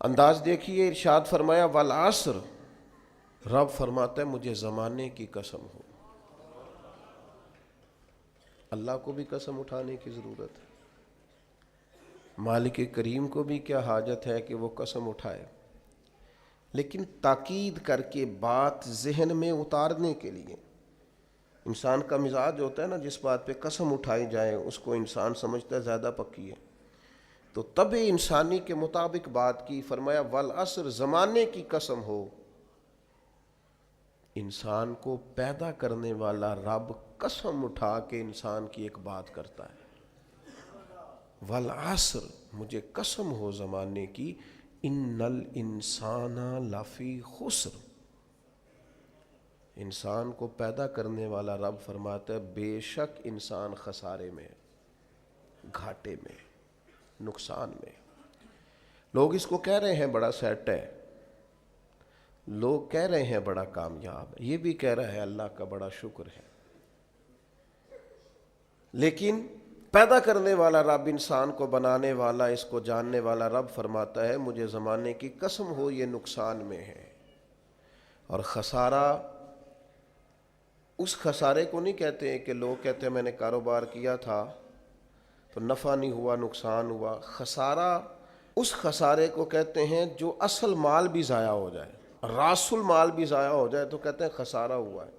انداز دیکھیے، ارشاد فرمایا والعصر، رب فرماتا ہے مجھے زمانے کی قسم ہو۔ اللہ کو بھی قسم اٹھانے کی ضرورت ہے، مالک کریم کو بھی کیا حاجت ہے کہ وہ قسم اٹھائے، لیکن تاکید کر کے بات ذہن میں اتارنے کے لیے۔ انسان کا مزاج ہوتا ہے نا، جس بات پہ قسم اٹھائی جائے اس کو انسان سمجھتا ہے زیادہ پکی ہے، تو طبع انسانی کے مطابق بات کی، فرمایا والعصر، زمانے کی قسم ہو۔ انسان کو پیدا کرنے والا رب قسم اٹھا کے انسان کی ایک بات کرتا ہے، والعصر، مجھے قسم ہو زمانے کی، ان الانسان لفی خسر۔ انسان کو پیدا کرنے والا رب فرماتا ہے بے شک انسان خسارے میں، گھاٹے میں، نقصان میں۔ لوگ اس کو کہہ رہے ہیں بڑا سیٹ ہے، لوگ کہہ رہے ہیں بڑا کامیاب ہے، یہ بھی کہہ رہا ہے اللہ کا بڑا شکر ہے، لیکن پیدا کرنے والا رب، انسان کو بنانے والا، اس کو جاننے والا رب فرماتا ہے مجھے زمانے کی قسم ہو یہ نقصان میں ہے۔ اور خسارہ، اس خسارے کو نہیں کہتے ہیں کہ لوگ کہتے ہیں میں نے کاروبار کیا تھا تو نفع نہیں ہوا نقصان ہوا۔ خسارہ اس خسارے کو کہتے ہیں جو اصل مال بھی ضائع ہو جائے، راس المال بھی ضائع ہو جائے تو کہتے ہیں خسارہ ہوا ہے،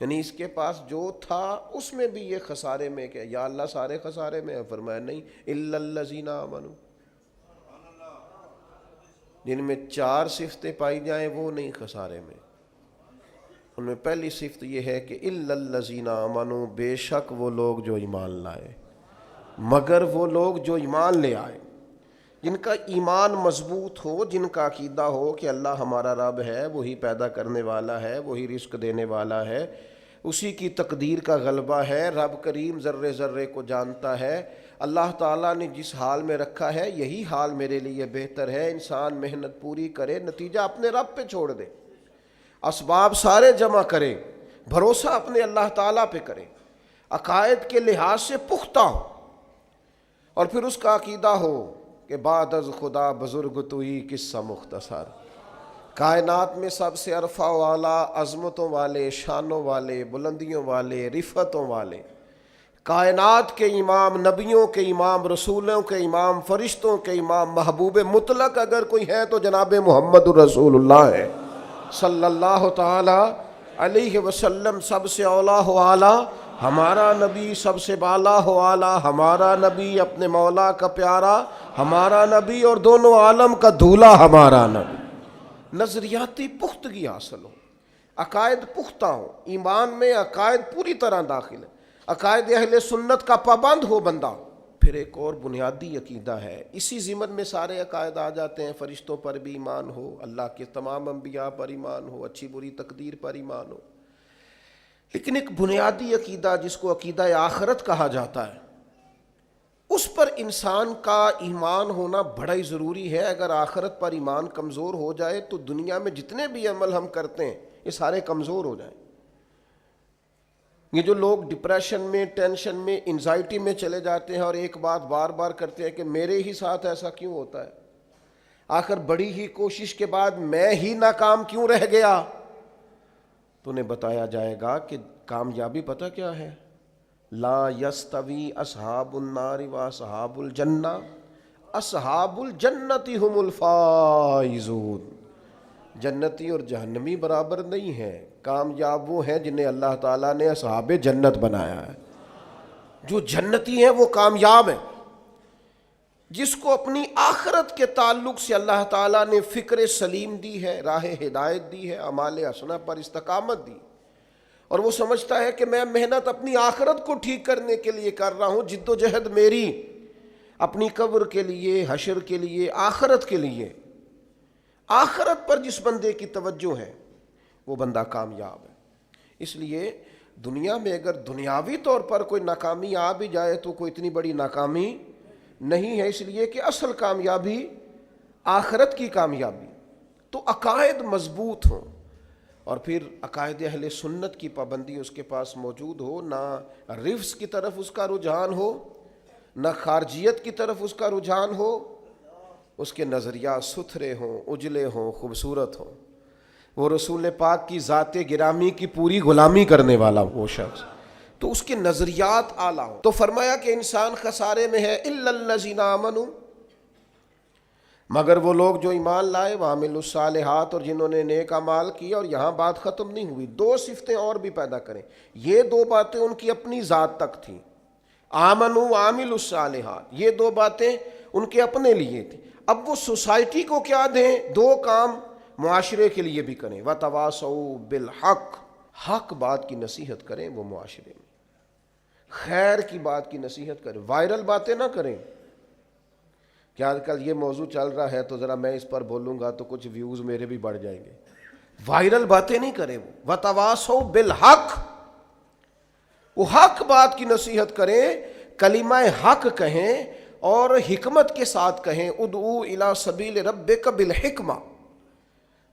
یعنی اس کے پاس جو تھا اس میں بھی یہ خسارے میں کیا؟ یا اللہ سارے خسارے میں ہے؟ فرمایا نہیں، الا الذین آمنوا، جن میں 4 صفتیں پائی جائیں وہ نہیں خسارے میں۔ ان میں پہلی صفت یہ ہے کہ الا الذین آمنوا، بے شک وہ لوگ جو ایمان لائے، مگر وہ لوگ جو ایمان لے آئے، جن کا ایمان مضبوط ہو، جن کا عقیدہ ہو کہ اللہ ہمارا رب ہے، وہی پیدا کرنے والا ہے، وہی رزق دینے والا ہے، اسی کی تقدیر کا غلبہ ہے، رب کریم ذرے ذرے کو جانتا ہے، اللہ تعالیٰ نے جس حال میں رکھا ہے یہی حال میرے لیے بہتر ہے۔ انسان محنت پوری کرے، نتیجہ اپنے رب پہ چھوڑ دے، اسباب سارے جمع کرے، بھروسہ اپنے اللہ تعالیٰ پہ کرے، عقائد کے لحاظ سے پختہ ہو، اور پھر اس کا عقیدہ ہو کہ بعد از خدا بزرگ توئی قصہ مختصر، کائنات میں سب سے عرفہ والا، عظمتوں والے، شانوں والے، بلندیوں والے، رفتوں والے، کائنات کے امام، نبیوں کے امام، رسولوں کے امام، فرشتوں کے امام، محبوب مطلق اگر کوئی ہے تو جناب محمد رسول اللہ ہے صلی اللہ تعالی علیہ وسلم۔ سب سے اولا ہو اعلیٰ ہمارا نبی، سب سے بالا ہو اعلیٰ ہمارا نبی، اپنے مولا کا پیارا ہمارا نبی، اور دونوں عالم کا دھولا ہمارا نبی۔ نظریاتی پختگی حاصل ہو، عقائد پختہ ہو، ایمان میں عقائد پوری طرح داخل ہے، عقائد اہل سنت کا پابند ہو بندہ۔ پھر ایک اور بنیادی عقیدہ ہے، اسی ضمن میں سارے عقائد آ جاتے ہیں، فرشتوں پر بھی ایمان ہو، اللہ کے تمام انبیاء پر ایمان ہو، اچھی بری تقدیر پر ایمان ہو، لیکن ایک بنیادی عقیدہ جس کو عقیدہ آخرت کہا جاتا ہے، اس پر انسان کا ایمان ہونا بڑا ہی ضروری ہے۔ اگر آخرت پر ایمان کمزور ہو جائے تو دنیا میں جتنے بھی عمل ہم کرتے ہیں یہ سارے کمزور ہو جائیں۔ یہ جو لوگ ڈپریشن میں، ٹینشن میں، انزائٹی میں چلے جاتے ہیں اور ایک بات بار بار کرتے ہیں کہ میرے ہی ساتھ ایسا کیوں ہوتا ہے، آخر بڑی ہی کوشش کے بعد میں ہی ناکام کیوں رہ گیا، تو انہیں بتایا جائے گا کہ کامیابی پتہ کیا ہے؟ لا یستوی اصحاب النار و اصحاب الجنہ، اصحاب الجنت هم الفائزون، جنتی اور جہنمی برابر نہیں ہیں، کامیاب وہ ہیں جنہیں اللہ تعالیٰ نے اصحاب جنت بنایا ہے۔ جو جنتی ہیں وہ کامیاب ہیں، جس کو اپنی آخرت کے تعلق سے اللہ تعالیٰ نے فکر سلیم دی ہے، راہ ہدایت دی ہے، اعمال حسنہ پر استقامت دی، اور وہ سمجھتا ہے کہ میں محنت اپنی آخرت کو ٹھیک کرنے کے لیے کر رہا ہوں، جد و جہد میری اپنی قبر کے لیے، حشر کے لیے، آخرت کے لیے۔ آخرت پر جس بندے کی توجہ ہے وہ بندہ کامیاب ہے۔ اس لیے دنیا میں اگر دنیاوی طور پر کوئی ناکامی آ بھی جائے تو کوئی اتنی بڑی ناکامی نہیں ہے، اس لیے کہ اصل کامیابی آخرت کی کامیابی۔ تو عقائد مضبوط ہوں، اور پھر عقائد اہل سنت کی پابندی اس کے پاس موجود ہو، نہ رفض کی طرف اس کا رجحان ہو، نہ خارجیت کی طرف اس کا رجحان ہو، اس کے نظریات ستھرے ہوں، اجلے ہوں، خوبصورت ہوں، وہ رسول پاک کی ذات گرامی کی پوری غلامی کرنے والا وہ شخص، تو اس کے نظریات اعلیٰ ہوں۔ تو فرمایا کہ انسان خسارے میں ہے الا الذین آمنوا، مگر وہ لوگ جو ایمان لائے، وعملوا الصالحات، اور جنہوں نے نیک اعمال کیا۔ اور یہاں بات ختم نہیں ہوئی، دو صفتیں اور بھی پیدا کریں۔ یہ دو باتیں ان کی اپنی ذات تک تھیں، آمنوا وعملوا الصالحات، یہ دو باتیں ان کے اپنے لیے تھیں۔ اب وہ سوسائٹی کو کیا دیں؟ دو کام معاشرے کے لیے بھی کریں، وتواصوا بالحق، حق بات کی نصیحت کریں وہ معاشرے میں، خیر کی بات کی نصیحت کریں، وائرل باتیں نہ کریں کہ آج کل یہ موضوع چل رہا ہے تو ذرا میں اس پر بولوں گا تو کچھ ویوز میرے بھی بڑھ جائیں گے، وائرل باتیں نہیں کریں وہ، وتواصوا بالحق، وہ حق بات کی نصیحت کریں، کلمہ حق کہیں اور حکمت کے ساتھ کہیں، ادعو الی سبیل ربک بالحکمہ،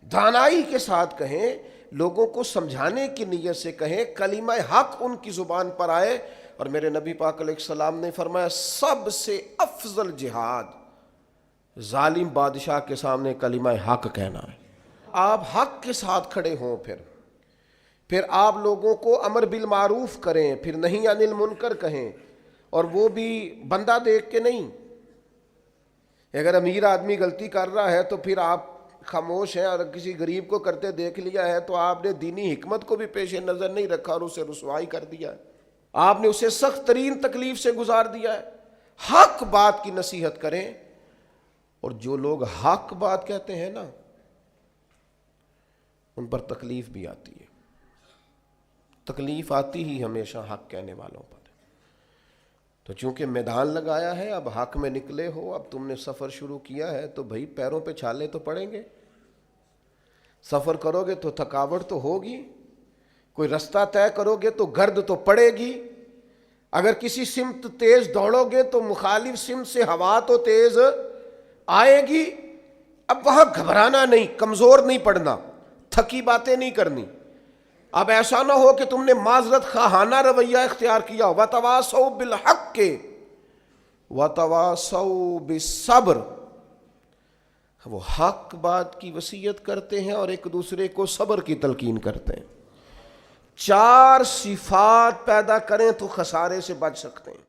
دانائی کے ساتھ کہیں، لوگوں کو سمجھانے کی نیت سے کہیں، کلمہ حق ان کی زبان پر آئے۔ اور میرے نبی پاک علیہ السلام نے فرمایا سب سے افضل جہاد ظالم بادشاہ کے سامنے کلمہ حق کہنا ہے۔ آپ حق کے ساتھ کھڑے ہوں، پھر آپ لوگوں کو امر بالمعروف کریں، پھر نہی عن المنکر کہیں، اور وہ بھی بندہ دیکھ کے نہیں۔ اگر امیر آدمی غلطی کر رہا ہے تو پھر آپ خاموش ہیں، اور کسی غریب کو کرتے دیکھ لیا ہے تو آپ نے دینی حکمت کو بھی پیش نظر نہیں رکھا اور اسے رسوائی کر دیا ہے، آپ نے اسے سخت ترین تکلیف سے گزار دیا ہے۔ حق بات کی نصیحت کریں، اور جو لوگ حق بات کہتے ہیں نا ان پر تکلیف بھی آتی ہے، تکلیف آتی ہی ہمیشہ حق کہنے والوں پر۔ تو چونکہ میدان لگایا ہے، اب حق میں نکلے ہو، اب تم نے سفر شروع کیا ہے تو بھائی پیروں پہ چھالے تو پڑیں گے، سفر کرو گے تو تھکاوٹ تو ہوگی، کوئی رستہ طے کرو گے تو گرد تو پڑے گی، اگر کسی سمت تیز دوڑو گے تو مخالف سمت سے ہوا تو تیز آئے گی۔ اب وہاں گھبرانا نہیں، کمزور نہیں پڑنا، تھکی باتیں نہیں کرنی۔ اب ایسا نہ ہو کہ تم نے معذرت خواہانہ رویہ اختیار کیا، وتواصوا بالحق وتواصوا بالصبر، وہ حق بات کی وصیت کرتے ہیں اور ایک دوسرے کو صبر کی تلقین کرتے ہیں۔ چار صفات پیدا کریں تو خسارے سے بچ سکتے ہیں۔